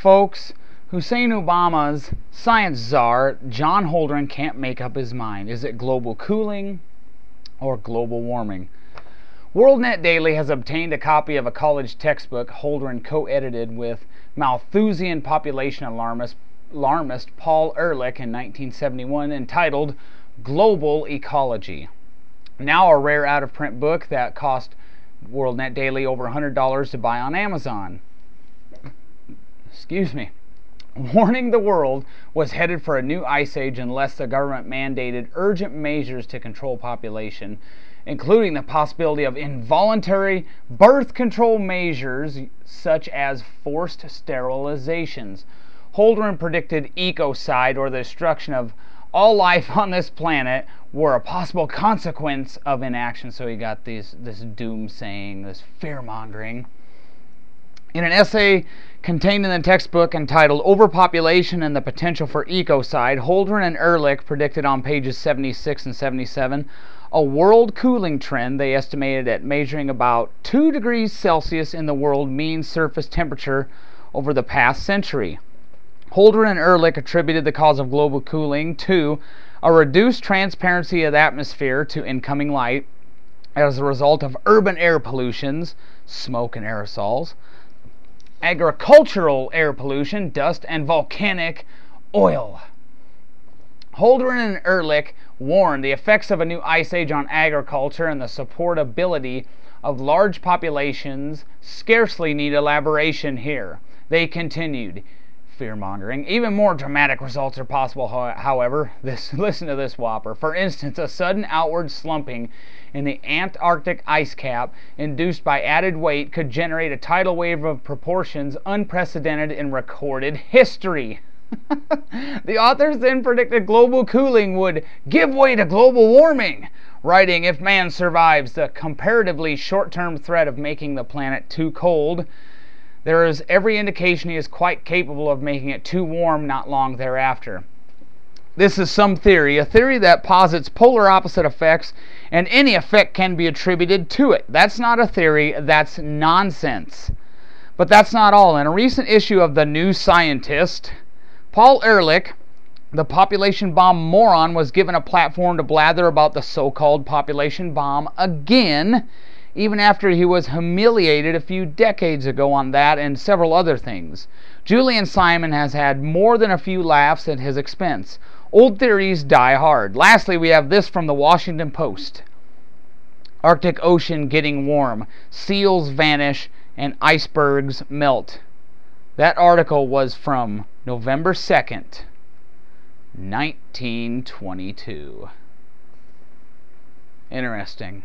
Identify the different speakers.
Speaker 1: Folks, Hussein Obama's science czar, John Holdren, can't make up his mind. Is it global cooling or global warming? WorldNet Daily has obtained a copy of a college textbook Holdren co-edited with Malthusian population alarmist Paul Ehrlich in 1971, entitled Global Ecology. Now a rare out-of-print book that cost WorldNet Daily over $100 to buy on Amazon. Excuse me. Warning the world was headed for a new ice age unless the government mandated urgent measures to control population, including the possibility of involuntary birth control measures such as forced sterilizations. Holdren predicted ecocide, or the destruction of all life on this planet, were a possible consequence of inaction. So you got this doomsaying, this fear-mongering. In an essay contained in the textbook entitled Overpopulation and the Potential for Ecocide, Holdren and Ehrlich predicted on pages 76 and 77 a world cooling trend they estimated at measuring about 2 degrees Celsius in the world mean surface temperature over the past century. Holdren and Ehrlich attributed the cause of global cooling to a reduced transparency of the atmosphere to incoming light as a result of urban air pollutions, smoke and aerosols, agricultural air pollution, dust, and volcanic oil. Holdren and Ehrlich warned the effects of a new ice age on agriculture and the supportability of large populations scarcely need elaboration here. They continued, fear-mongering. Even more dramatic results are possible, however. Listen to this whopper. For instance, a sudden outward slumping in the Antarctic ice cap induced by added weight could generate a tidal wave of proportions unprecedented in recorded history. The authors then predicted global cooling would give way to global warming, writing, if man survives the comparatively short-term threat of making the planet too cold, there is every indication he is quite capable of making it too warm not long thereafter. This is some theory, a theory that posits polar opposite effects, and any effect can be attributed to it. That's not a theory, that's nonsense. But that's not all. In a recent issue of The New Scientist, Paul Ehrlich, the population bomb moron, was given a platform to blather about the so-called population bomb again, even after he was humiliated a few decades ago on that and several other things. Julian Simon has had more than a few laughs at his expense. Old theories die hard. Lastly, we have this from the Washington Post. Arctic Ocean getting warm. Seals vanish and icebergs melt. That article was from November 2nd, 1922. Interesting.